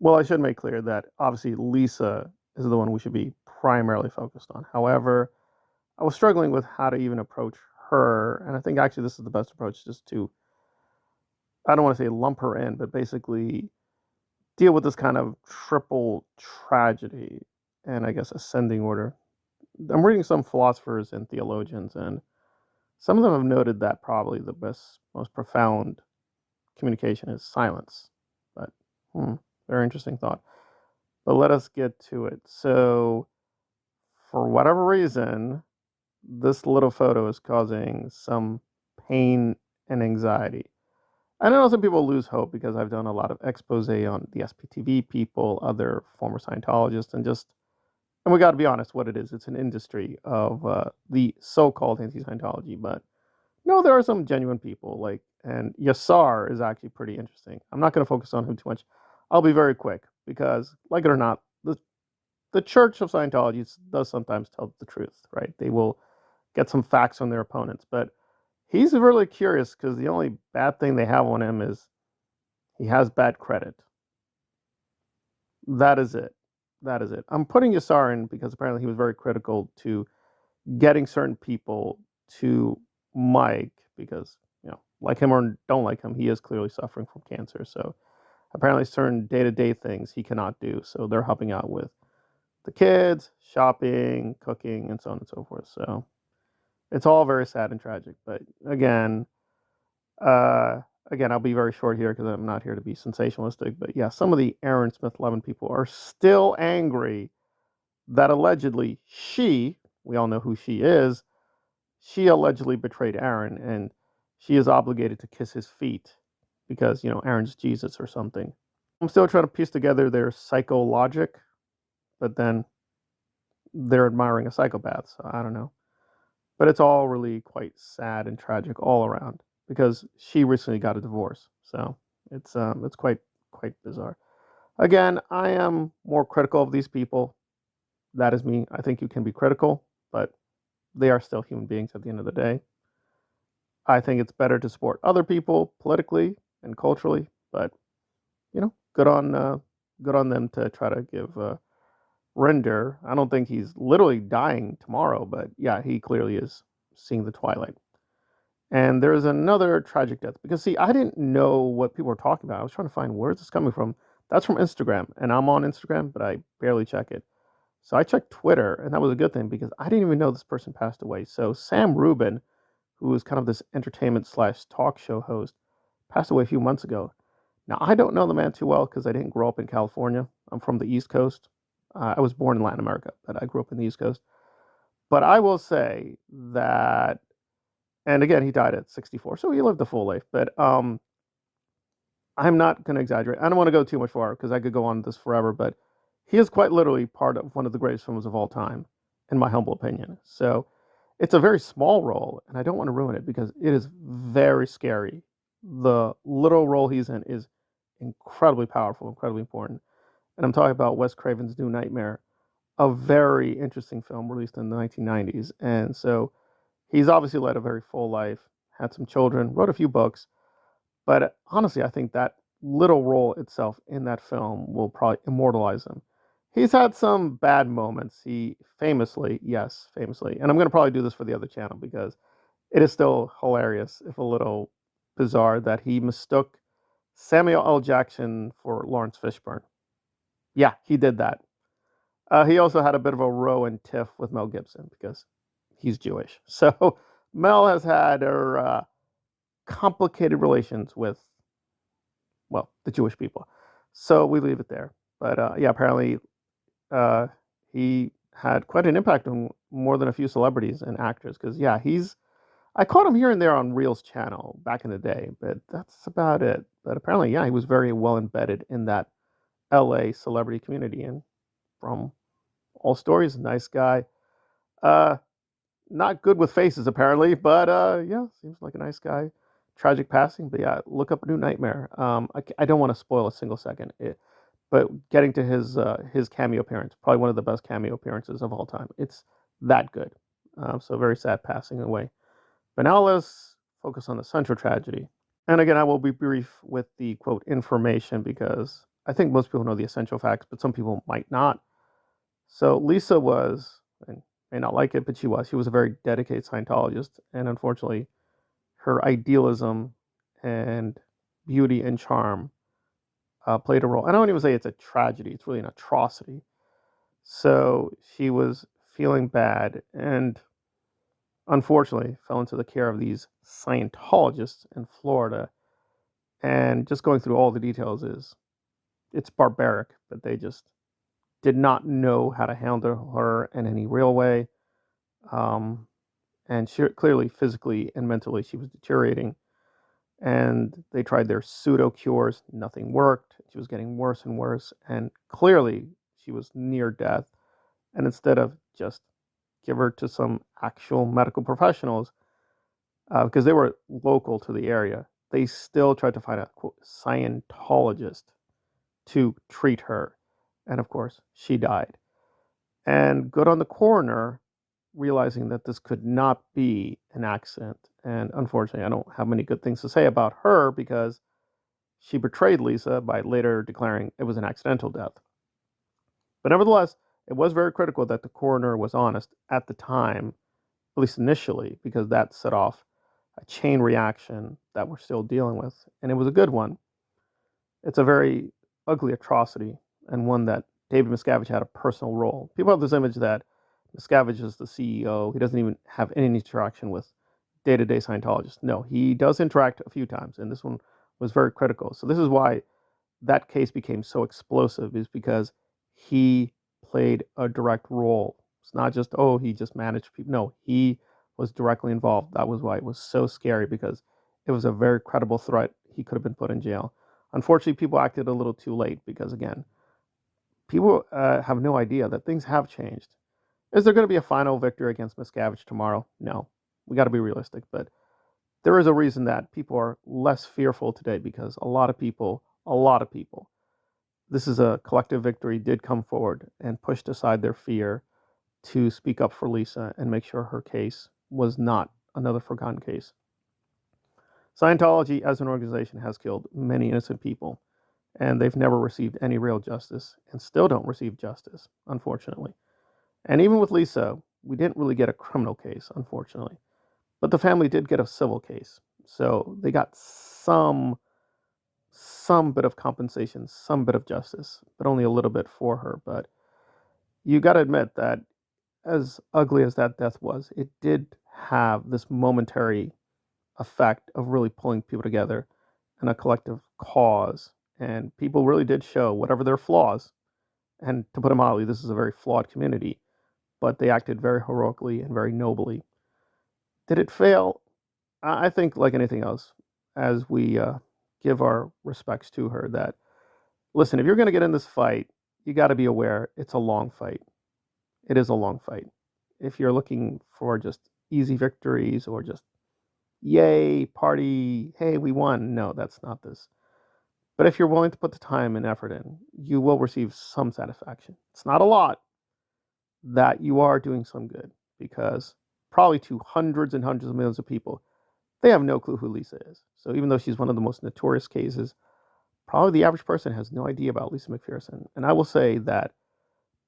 Well, I should make clear that obviously Lisa is the one we should be primarily focused on. However, I was struggling with how to even approach her, and I think actually this is the best approach, just to, I don't want to say lump her in, but basically deal with this kind of triple tragedy and I guess ascending order. I'm reading some philosophers and theologians, and some of them have noted that probably the best, most profound communication is silence. But hmm, very interesting thought. But let us get to it. So, for whatever reason, this little photo is causing some pain and anxiety. I know some people lose hope because I've done a lot of expose on the SPTV people, other former Scientologists, and we got to be honest, what it is. It's an industry of the so-called anti-Scientology, but no, there are some genuine people and Yassar is actually pretty interesting. I'm not going to focus on him too much. I'll be very quick because, like it or not, the Church of Scientology does sometimes tell the truth, right? They will get some facts on their opponents, but he's really curious because the only bad thing they have on him is he has bad credit. That is it. That is it. I'm putting Yassar in because apparently he was very critical to getting certain people to Mike because, like him or don't like him, he is clearly suffering from cancer. So apparently certain day-to-day things he cannot do. So they're helping out with the kids, shopping, cooking, and so on and so forth. So it's all very sad and tragic. But uh, again, I'll be very short here because I'm not here to be sensationalistic. But yeah, some of the Aaron Smith Levin people are still angry that allegedly we all know who she allegedly betrayed Aaron, and she is obligated to kiss his feet because, Aaron's Jesus or something. I'm still trying to piece together their psycho logic, but then they're admiring a psychopath, so I don't know. But it's all really quite sad and tragic all around because she recently got a divorce, so it's quite bizarre. Again, I am more critical of these people. That is me. I think you can be critical, but they are still human beings at the end of the day. I think it's better to support other people politically and culturally, but good on them to try to give Render. I don't think he's literally dying tomorrow, but yeah, he clearly is seeing the twilight. And there's another tragic death because see, I didn't know what people were talking about. I was trying to find where's this coming from. That's from Instagram, and I'm on Instagram, but I barely check it. So I checked Twitter, and that was a good thing because I didn't even know this person passed away. So Sam Rubin, who was kind of this entertainment slash talk show host, passed away a few months ago. Now, I don't know the man too well because I didn't grow up in California. I'm from the East Coast. I was born in Latin America, but I grew up in the East Coast. But I will say that, and again, he died at 64, so he lived a full life. But I'm not going to exaggerate. I don't want to go too much far because I could go on this forever, but he is quite literally part of one of the greatest films of all time, in my humble opinion. So it's a very small role, and I don't want to ruin it because it is very scary. The little role he's in is incredibly powerful, incredibly important. And I'm talking about Wes Craven's New Nightmare, a very interesting film released in the 1990s. And so he's obviously led a very full life, had some children, wrote a few books, but honestly, I think that little role itself in that film will probably immortalize him. He's had some bad moments. He famously, yes, famously, and I'm going to probably do this for the other channel because it is still hilarious, if a little bizarre, that he mistook Samuel L. Jackson for Lawrence Fishburne. Yeah, he did that. He also had a bit of a row and tiff with Mel Gibson because he's Jewish. So Mel has had her complicated relations with, well, the Jewish people. So we leave it there. But yeah, apparently uh, he had quite an impact on more than a few celebrities and actors. Because yeah, I caught him here and there on Reel's channel back in the day, but that's about it. But apparently, yeah, he was very well embedded in that LA celebrity community. And from all stories, nice guy. Uh, Not good with faces apparently, but yeah, seems like a nice guy. Tragic passing, but yeah, look up New Nightmare. I don't want to spoil a single second, but getting to his cameo appearance, probably one of the best cameo appearances of all time. It's that good. So very sad passing away. But now let's focus on the central tragedy. And again, I will be brief with the quote information because I think most people know the essential facts, but some people might not. So Lisa was, and may not like it, but she was a very dedicated Scientologist. And unfortunately, her idealism and beauty and charm played a role. I don't even say it's a tragedy, it's really an atrocity. So she was feeling bad and unfortunately fell into the care of these Scientologists in Florida. And just going through all the details is it's barbaric that they just did not know how to handle her in any real way. Um, and she clearly physically and mentally she was deteriorating. And they tried their pseudo cures, nothing worked. She was getting worse and worse, and clearly she was near death. And instead of just give her to some actual medical professionals, because they were local to the area, they still tried to find a quote, Scientologist to treat her. And of course, she died. And good on the coroner realizing that this could not be an accident. And unfortunately, I don't have many good things to say about her because she betrayed Lisa by later declaring it was an accidental death. But nevertheless, it was very critical that the coroner was honest at the time, at least initially, because that set off a chain reaction that we're still dealing with. And it was a good one. It's a very ugly atrocity and one that David Miscavige had a personal role. People have this image that Miscavige is the CEO. He doesn't even have any interaction with day-to-day Scientologists. No, he does interact a few times, and this one was very critical. So this is why that case became so explosive, is because he played a direct role. It's not just, oh, he just managed people. No, he was directly involved. That was why it was so scary, because it was a very credible threat. He could have been put in jail. Unfortunately, people acted a little too late because, again, people have no idea that things have changed. Is there going to be a final victory against Miscavige tomorrow? No. We got to be realistic. But there is a reason that people are less fearful today, because a lot of people, this is a collective victory, did come forward and pushed aside their fear to speak up for Lisa and make sure her case was not another forgotten case. Scientology as an organization has killed many innocent people, and they've never received any real justice and still don't receive justice, unfortunately. And even with Lisa, we didn't really get a criminal case, unfortunately. But the family did get a civil case. So they got some bit of compensation, some bit of justice, but only a little bit for her. But you got to admit that as ugly as that death was, it did have this momentary effect of really pulling people together in a collective cause. And people really did show, whatever their flaws, and to put it mildly, this is a very flawed community, but they acted very heroically and very nobly. Did it fail? I think, like anything else, as we give our respects to her, that listen, if you're going to get in this fight, you got to be aware it's a long fight. It is a long fight. If you're looking for just easy victories or just yay, party, hey, we won, no, that's not this. But if you're willing to put the time and effort in, you will receive some satisfaction. It's not a lot, that you are doing some good, because probably to hundreds and hundreds of millions of people, they have no clue who Lisa is. So even though she's one of the most notorious cases, probably the average person has no idea about Lisa McPherson. And I will say that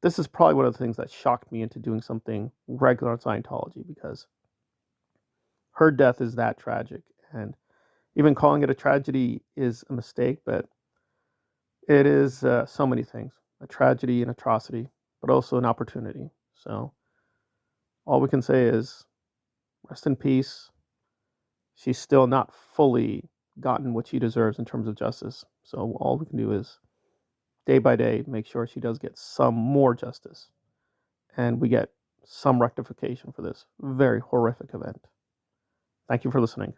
this is probably one of the things that shocked me into doing something regular on Scientology, because her death is that tragic. And even calling it a tragedy is a mistake, but it is so many things, a tragedy, an atrocity, but also an opportunity. So all we can say is rest in peace. She's still not fully gotten what she deserves in terms of justice. So all we can do is day by day make sure she does get some more justice and we get some rectification for this very horrific event. Thank you for listening.